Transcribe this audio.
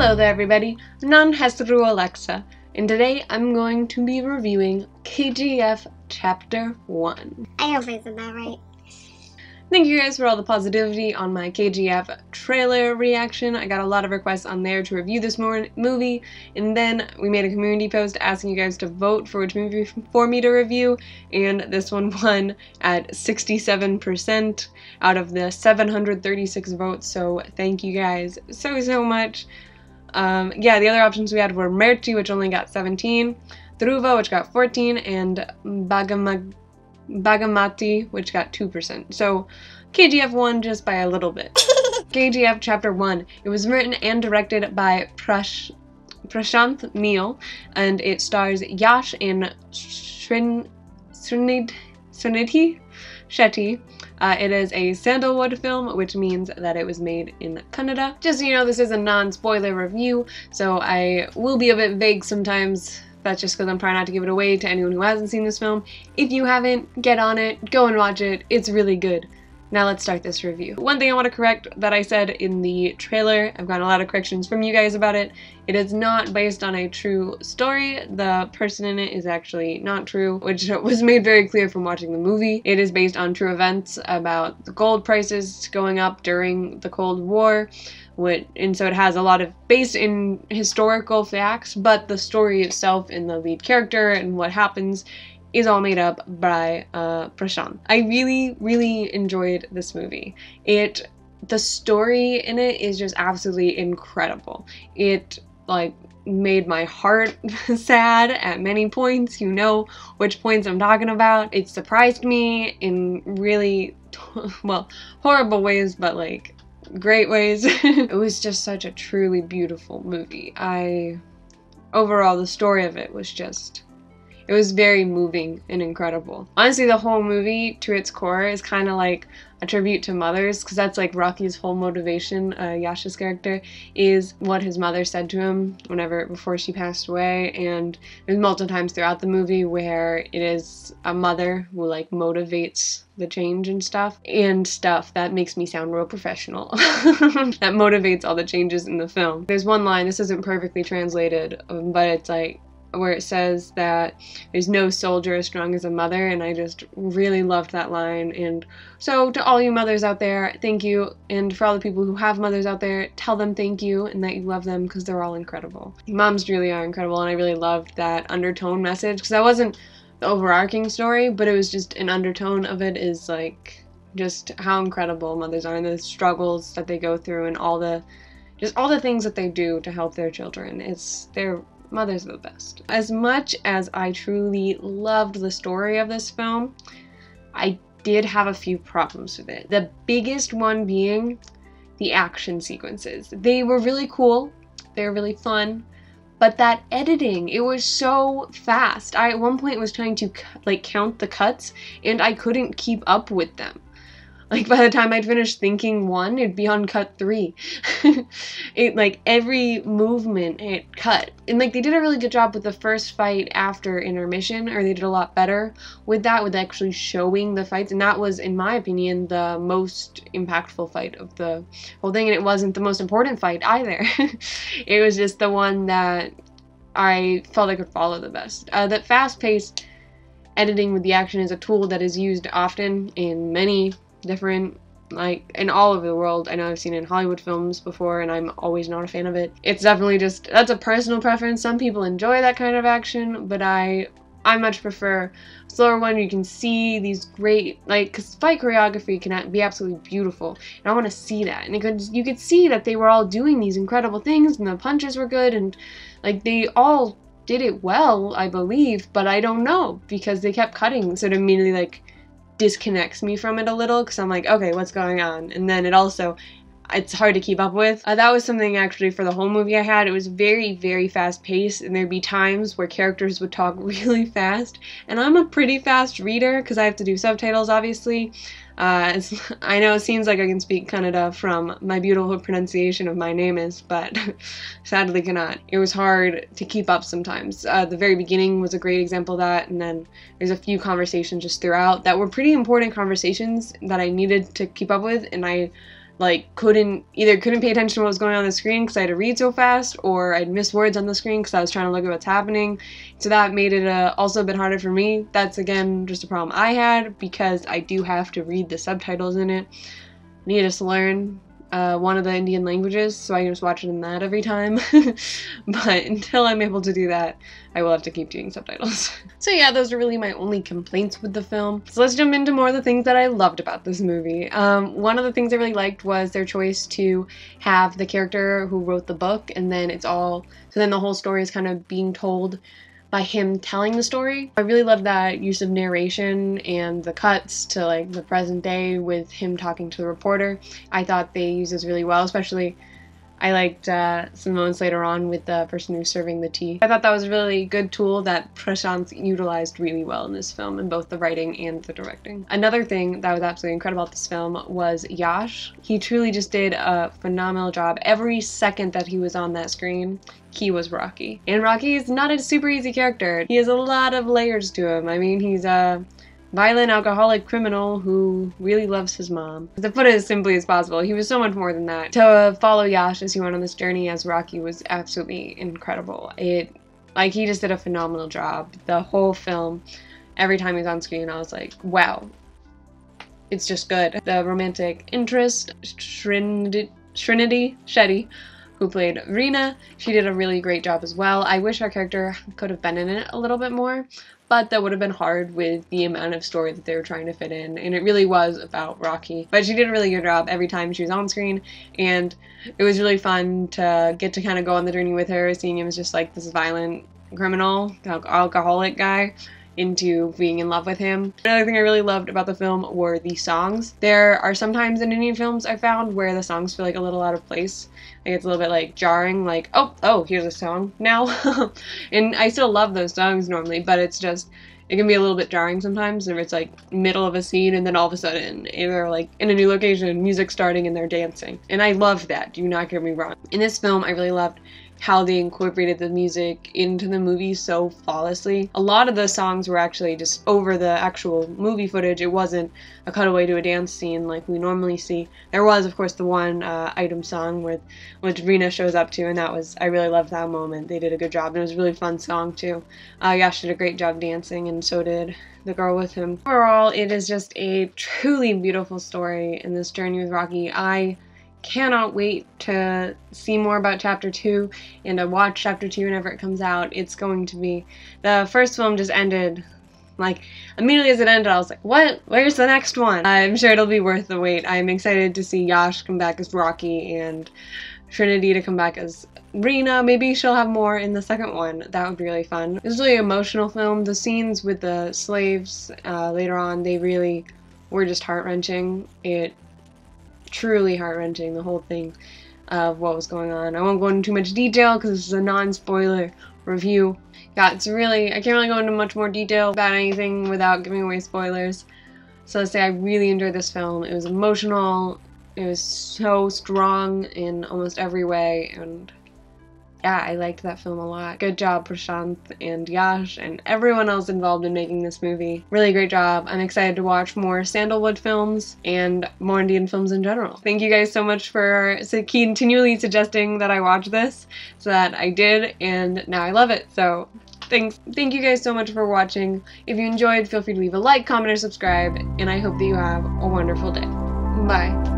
Hello there everybody, Nan Hesru Alexa, and today I'm going to be reviewing KGF Chapter 1. I hope I said that right. Thank you guys for all the positivity on my KGF trailer reaction. I got a lot of requests on there to review this movie, and then we made a community post asking you guys to vote for which movie for me to review, and this one won at 67% out of the 736 votes, so thank you guys so much. Yeah, the other options we had were Merti, which only got 17, Dhruva, which got 14, and Bagamati, which got 2%. So KGF won just by a little bit. KGF Chapter 1. It was written and directed by Prashanth Neel, and it stars Yash and Srinidhi Shetty. It is a sandalwood film, which means that it was made in Canada. Just so you know, this is a non-spoiler review, so I will be a bit vague sometimes. That's just because I'm trying not to give it away to anyone who hasn't seen this film. If you haven't, get on it, go and watch it, it's really good. Now let's start this review. One thing I want to correct that I said in the trailer, I've gotten a lot of corrections from you guys about it. It is not based on a true story. The person in it is actually not true, which was made very clear from watching the movie. It is based on true events about the gold prices going up during the Cold War. And so it has a lot of based in historical facts, but the story itself and the lead character and what happens is all made up by Prashanth. I really enjoyed this movie. The story in it is just absolutely incredible. It made my heart sad at many points. You know which points I'm talking about. It surprised me in really, well, horrible ways, but great ways. It was just such a truly beautiful movie. Overall, the story of it was just, it was very moving and incredible. Honestly, the whole movie, to its core, is kind of like a tribute to mothers, because that's like Rocky's whole motivation. Yasha's character is what his mother said to him before she passed away, and there's multiple times throughout the movie where it is a mother who motivates the change and stuff that makes me sound real professional. That motivates all the changes in the film. There's one line, this isn't perfectly translated, but it's where it says that there's no soldier as strong as a mother, and I just really loved that line. And so to all you mothers out there, thank you, and for all the people who have mothers out there, tell them thank you and that you love them, because they're all incredible. Moms really are incredible, and I really loved that undertone message, because that wasn't the overarching story, but it was just an undertone of it is just how incredible mothers are and the struggles that they go through and all the things that they do to help their children. Mothers are the best. As much as I truly loved the story of this film, I did have a few problems with it. The biggest one being the action sequences. They were really cool, they were really fun, but that editing, it was so fast. I at one point was trying to count the cuts, and I couldn't keep up with them. By the time I'd finished thinking one, it'd be on cut 3. Every movement, it cut. And they did a really good job with the first fight after intermission, or they did a lot better with that, with actually showing the fights. And that was, in my opinion, the most impactful fight of the whole thing. And it wasn't the most important fight either. It was just the one that I felt I could follow the best. That fast-paced editing with the action is a tool that is used often in many different, in all over the world. I know I've seen it in Hollywood films before, and I'm always not a fan of it. It's definitely that's a personal preference. Some people enjoy that kind of action, but I much prefer a slower one. You can see these great, because fight choreography can be absolutely beautiful, and I want to see that. And you could see that they were all doing these incredible things, and the punches were good, and they all did it well, I believe, but I don't know, because they kept cutting, so it immediately disconnects me from it a little, because I'm okay, what's going on? And then it's hard to keep up with. That was something actually for the whole movie I had. It was very fast paced, and there'd be times where characters would talk really fast, and I'm a pretty fast reader because I have to do subtitles, obviously. I know it seems like I can speak Kannada from my beautiful pronunciation of my name is, but sadly cannot. It was hard to keep up sometimes. The very beginning was a great example of that, and then there's a few conversations just throughout that were pretty important conversations that I needed to keep up with, and I like couldn't pay attention to what was going on the screen because I had to read so fast, or I'd miss words on the screen because I was trying to look at what's happening. So that made it also a bit harder for me. That's again just a problem I had because I do have to read the subtitles in it. I need to learn one of the Indian languages, so I can just watch it in that every time. But until I'm able to do that, I will have to keep doing subtitles. So yeah, those are really my only complaints with the film. So let's jump into more of the things that I loved about this movie. One of the things I really liked was their choice to have the character who wrote the book, and then so then the whole story is kind of being told by him telling the story. I really love that use of narration and the cuts to like the present day with him talking to the reporter. I thought they used this really well, especially I liked some moments later on with the person who's serving the tea. I thought that was a really good tool that Prashanth utilized really well in this film, in both the writing and the directing. Another thing that was absolutely incredible about this film was Yash. He truly just did a phenomenal job. Every second that he was on that screen, he was Rocky. And Rocky is not a super easy character. He has a lot of layers to him. I mean, he's a violent alcoholic criminal who really loves his mom. To put it as simply as possible, he was so much more than that. To follow Yash as he went on this journey as Rocky was absolutely incredible. He just did a phenomenal job. The whole film, every time he was on screen, I was like, wow, it's just good. The romantic interest, Srinidhi Shetty, who played Reena, she did a really great job as well. I wish our character could have been in it a little bit more, but that would have been hard with the amount of story that they were trying to fit in, and it really was about Rocky. But she did a really good job every time she was on screen, and it was really fun to get to kind of go on the journey with her, seeing him as just like this violent criminal, alcoholic guy, into being in love with him. Another thing I really loved about the film were the songs. There are sometimes in Indian films I found where the songs feel like a little out of place. Like it's a little bit like jarring, like, oh, here's a song now. And I still love those songs normally, but it can be a little bit jarring sometimes if it's like middle of a scene and then all of a sudden they're like in a new location, music starting and they're dancing. And I love that, do not get me wrong. In this film, I really loved how they incorporated the music into the movie so flawlessly. A lot of the songs were actually just over the actual movie footage. It wasn't a cutaway to a dance scene like we normally see. There was, of course, the one item song which Reena shows up to, and I really loved that moment. They did a good job, and it was a really fun song too. Yash did a great job dancing, and so did the girl with him. Overall, it is just a truly beautiful story in this journey with Rocky. I cannot wait to see more about Chapter 2 and to watch Chapter 2 whenever it comes out. It's going to be... The first film just ended, like, immediately as it ended, I was like, what? Where's the next one? I'm sure it'll be worth the wait. I'm excited to see Yash come back as Rocky and Srinidhi to come back as Reena. Maybe she'll have more in the second one. That would be really fun. It was a really emotional film. The scenes with the slaves later on, they really were just heart-wrenching. Truly heart-wrenching, the whole thing of what was going on. I won't go into too much detail because this is a non-spoiler review. Yeah, I can't really go into much more detail about anything without giving away spoilers. So let's say I really enjoyed this film. It was emotional, it was so strong in almost every way, and yeah, I liked that film a lot. Good job, Prashanth and Yash and everyone else involved in making this movie. Really great job. I'm excited to watch more Sandalwood films and more Indian films in general. Thank you guys so much for continually suggesting that I watch this, so that I did, and now I love it. So thanks. Thank you guys so much for watching. If you enjoyed, feel free to leave a like, comment, or subscribe, and I hope that you have a wonderful day. Bye.